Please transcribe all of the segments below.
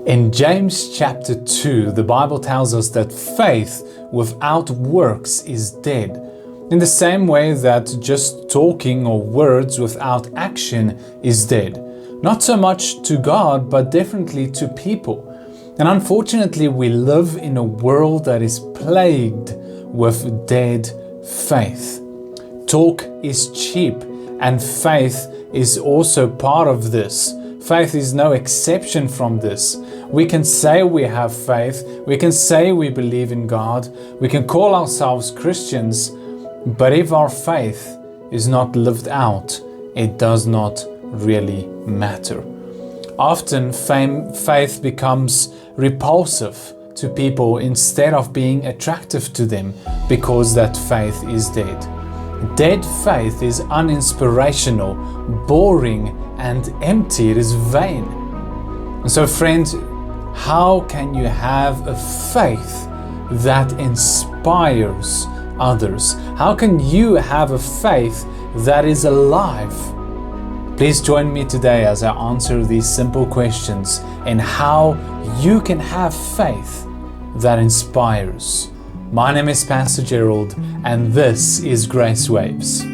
In James chapter 2, the Bible tells us that faith without works is dead. In the same way that just talking or words without action is dead. Not so much to God, but definitely to people. And unfortunately, we live in a world that is plagued with dead faith. Talk is cheap, and faith is also part of this. Faith is no exception from this. We can say we have faith, we can say we believe in God, we can call ourselves Christians, but if our faith is not lived out, it does not really matter. Often faith becomes repulsive to people instead of being attractive to them because that faith is dead. Dead faith is uninspirational, boring, and empty. It is vain. And so, friend, how can you have a faith that inspires others? How can you have a faith that is alive? Please join me today as I answer these simple questions and how you can have faith that inspires. My name is Pastor Gerald, and this is Grace Waves.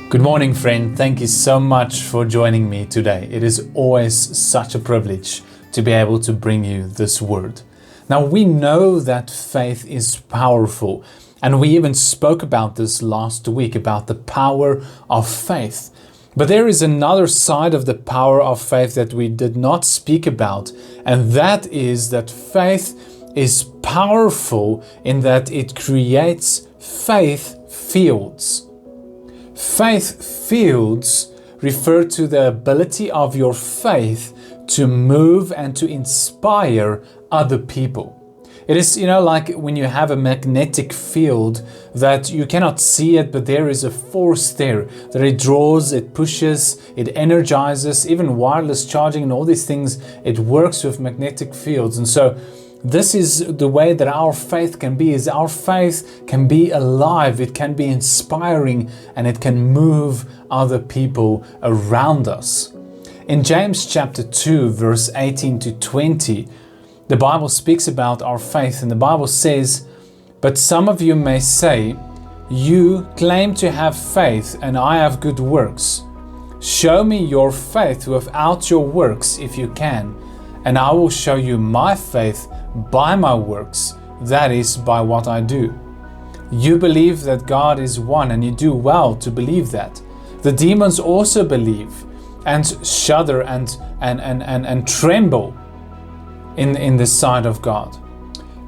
Good morning, friend. Thank you so much for joining me today. It is always such a privilege to be able to bring you this word. Now, we know that faith is powerful, and we even spoke about this last week, about the power of faith. But there is another side of the power of faith that we did not speak about, and that is that faith is powerful in that it creates faith fields. Faith fields refer to the ability of your faith to move and to inspire other people. It is, like when you have a magnetic field that you cannot see it, but there is a force there that it draws, it pushes, it energizes, even wireless charging and all these things, it works with magnetic fields. And so this is the way that our faith can be, is our faith can be alive, it can be inspiring, and it can move other people around us. In James chapter 2, verse 18 to 20, the Bible speaks about our faith, and the Bible says, "But some of you may say, 'You claim to have faith, and I have good works. Show me your faith without your works if you can, and I will show you my faith by my works, that is, by what I do.' You believe that God is one, and you do well to believe that. The demons also believe and shudder and tremble in the sight of God.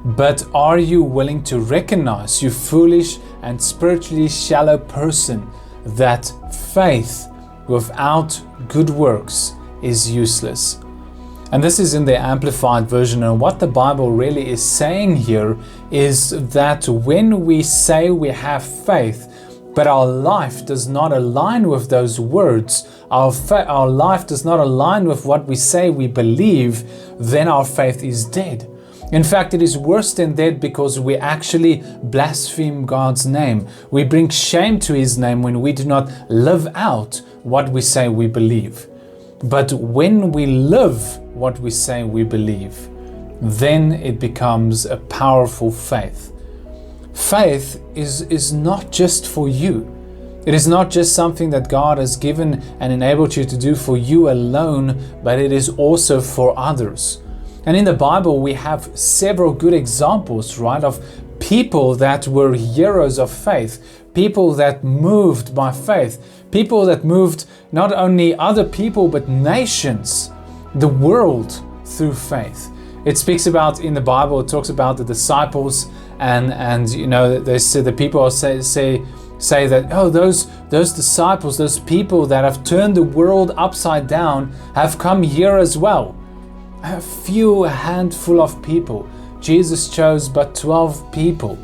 But are you willing to recognize, you foolish and spiritually shallow person, that faith without good works is useless?" And this is in the Amplified Version. And what the Bible really is saying here is that when we say we have faith, but our life does not align with those words, our life does not align with what we say we believe, then our faith is dead. In fact, it is worse than dead because we actually blaspheme God's name. We bring shame to His name when we do not live out what we say we believe. But when we live what we say we believe, then it becomes a powerful faith. Faith is not just for you. It is not just something that God has given and enabled you to do for you alone, but it is also for others. And in the Bible, we have several good examples, right, of people that were heroes of faith, people that moved by faith, people that moved not only other people, but nations, the world, through faith. It speaks about, in the Bible, it talks about the disciples and they say, the people say that, oh, those disciples, those people that have turned the world upside down have come here as well. A handful of people. Jesus chose but 12 people.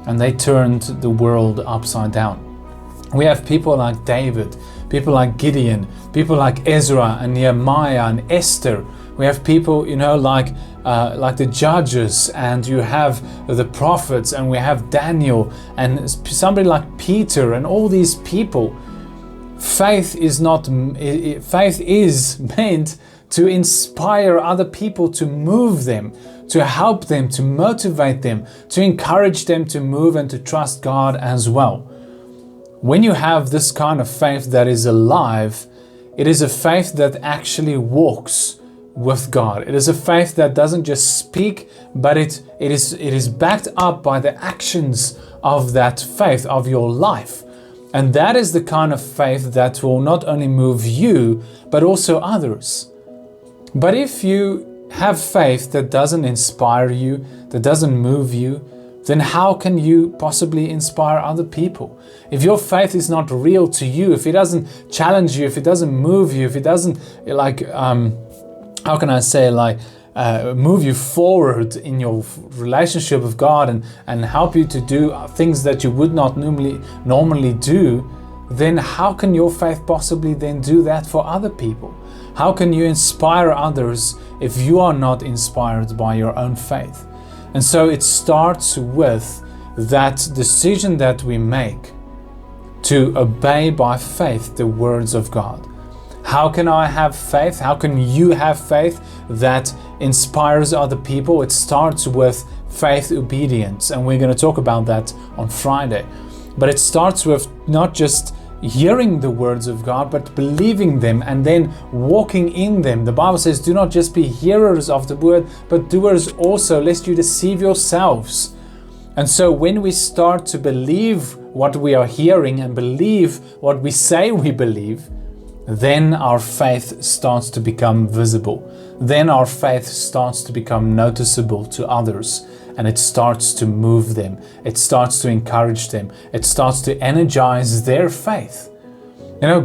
and they turned the world upside down. We have people like David, people like Gideon, people like Ezra and Nehemiah and Esther. We have people, like the judges, and you have the prophets, and we have Daniel and somebody like Peter and all these people. Faith is meant to inspire other people, to move them, to help them, to motivate them, to encourage them to move and to trust God as well. When you have this kind of faith that is alive, it is a faith that actually walks with God. It is a faith that doesn't just speak, but it is backed up by the actions of that faith, of your life. And that is the kind of faith that will not only move you, but also others. But if you have faith that doesn't inspire you, that doesn't move you, then how can you possibly inspire other people? If your faith is not real to you, if it doesn't challenge you, if it doesn't move you, if it doesn't move you forward in your relationship with God and help you to do things that you would not normally do, then how can your faith possibly then do that for other people? How can you inspire others if you are not inspired by your own faith? And so it starts with that decision that we make to obey by faith the words of God. How can I have faith? How can you have faith that inspires other people? It starts with faith obedience, and we're going to talk about that on Friday. But it starts with not just hearing the words of God, but believing them and then walking in them. The Bible says, do not just be hearers of the word, but doers also, lest you deceive yourselves. And so when we start to believe what we are hearing and believe what we say we believe, then our faith starts to become visible. Then our faith starts to become noticeable to others, and it starts to move them. It starts to encourage them. It starts to energize their faith.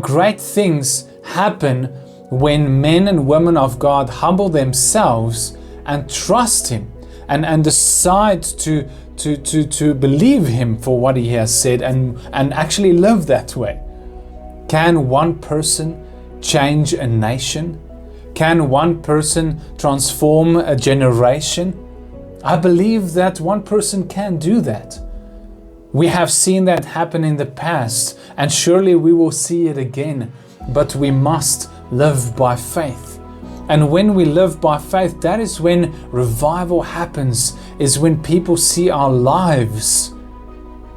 Great things happen when men and women of God humble themselves and trust Him and decide to believe Him for what He has said and actually live that way. Can one person change a nation? Can one person transform a generation? I believe that one person can do that. We have seen that happen in the past, and surely we will see it again, but we must live by faith. And when we live by faith, that is when revival happens, is when people see our lives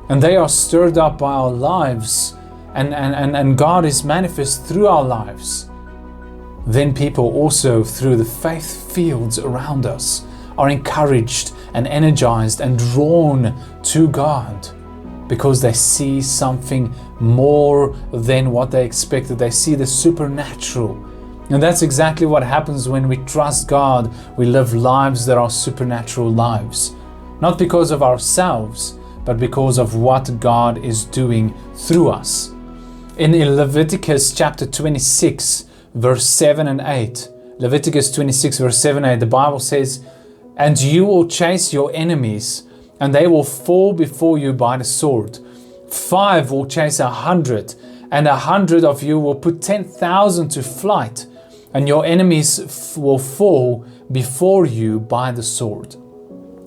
and they are stirred up by our lives, and God is manifest through our lives. Then people also, through the faith fields around us, are encouraged and energized and drawn to God because they see something more than what they expected. They see the supernatural. And that's exactly what happens when we trust God. We live lives that are supernatural lives. Not because of ourselves, but because of what God is doing through us. In Leviticus chapter 26, verse 7 and 8, Leviticus 26, verse 7 and 8, the Bible says, "And you will chase your enemies, and they will fall before you by the sword. 5 will chase 100, and 100 of you will put 10,000 to flight, and your enemies will fall before you by the sword."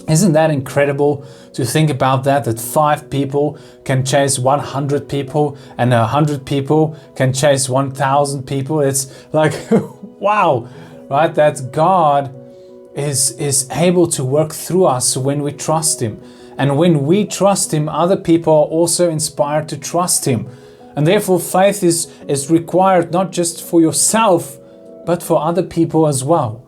Isn't that incredible to think about that 5 people can chase 100 people and 100 people can chase 1,000 people? It's like, wow, right? That God is able to work through us when we trust Him. And when we trust Him, other people are also inspired to trust Him. And therefore faith is required not just for yourself, but for other people as well.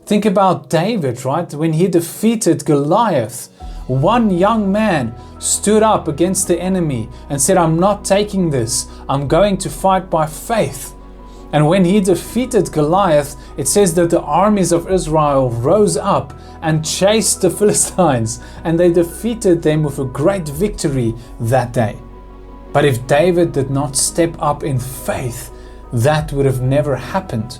Think about David, right? When he defeated Goliath, one young man stood up against the enemy and said, "I'm not taking this. I'm going to fight by faith." And when he defeated Goliath, it says that the armies of Israel rose up and chased the Philistines, and they defeated them with a great victory that day. But if David did not step up in faith, that would have never happened.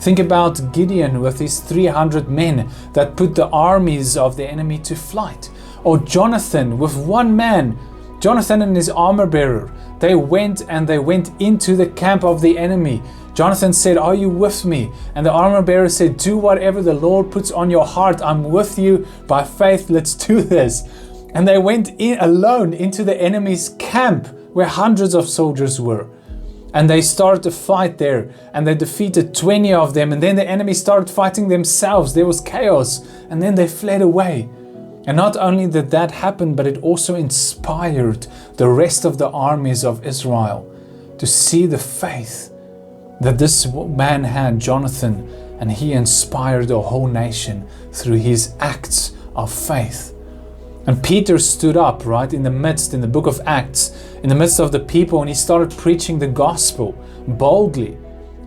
Think about Gideon with his 300 men that put the armies of the enemy to flight. Or Jonathan with one man, Jonathan and his armor bearer, they went into the camp of the enemy. Jonathan said, "Are you with me?" And the armor bearer said, "Do whatever the Lord puts on your heart. I'm with you by faith. Let's do this." And they went in alone into the enemy's camp where hundreds of soldiers were. And they started to fight there, and they defeated 20 of them. And then the enemy started fighting themselves. There was chaos, and then they fled away. And not only did that happen, but it also inspired the rest of the armies of Israel to see the faith that this man had, Jonathan, and he inspired the whole nation through his acts of faith. And Peter stood up, right, in the book of Acts, in the midst of the people, and he started preaching the gospel boldly.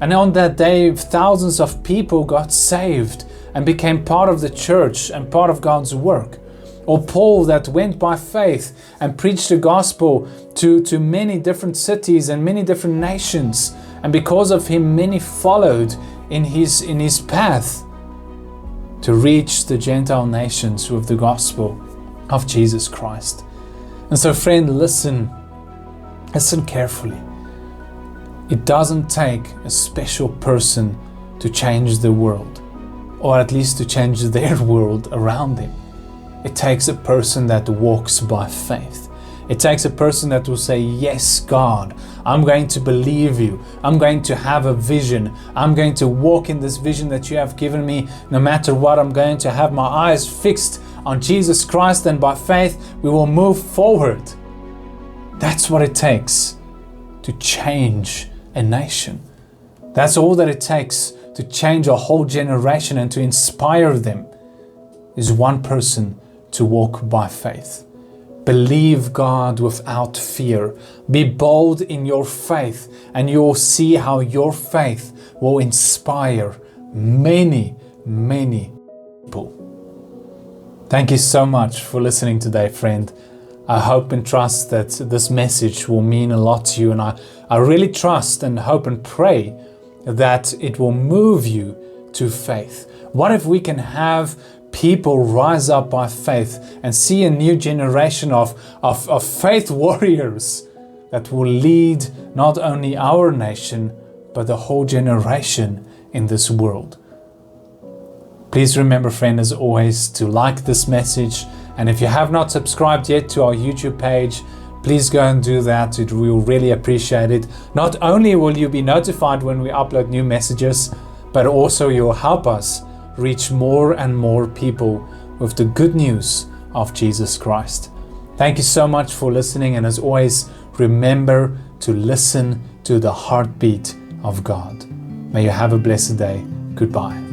And on that day, thousands of people got saved and became part of the church and part of God's work. Or Paul, that went by faith and preached the gospel to many different cities and many different nations. And because of him, many followed in his path to reach the Gentile nations with the gospel of Jesus Christ. And so, friend, listen carefully. It doesn't take a special person to change the world, or at least to change their world around them. It takes a person that walks by faith. It takes a person that will say, "Yes, God, I'm going to believe you. I'm going to have a vision. I'm going to walk in this vision that you have given me. No matter what, I'm going to have my eyes fixed on Jesus Christ, and by faith we will move forward." That's what it takes to change a nation. That's all that it takes to change a whole generation and to inspire them, is one person to walk by faith. Believe God without fear. Be bold in your faith, and you'll see how your faith will inspire many, many people. Thank you so much for listening today, friend. I hope and trust that this message will mean a lot to you, and I really trust and hope and pray that it will move you to faith. What if we can have people rise up by faith and see a new generation of faith warriors that will lead not only our nation, but the whole generation in this world? Please remember, friend, as always, to like this message. And if you have not subscribed yet to our YouTube page, please go and do that. We will really appreciate it. Not only will you be notified when we upload new messages, but also you'll help us reach more and more people with the good news of Jesus Christ. Thank you so much for listening. And as always, remember to listen to the heartbeat of God. May you have a blessed day. Goodbye.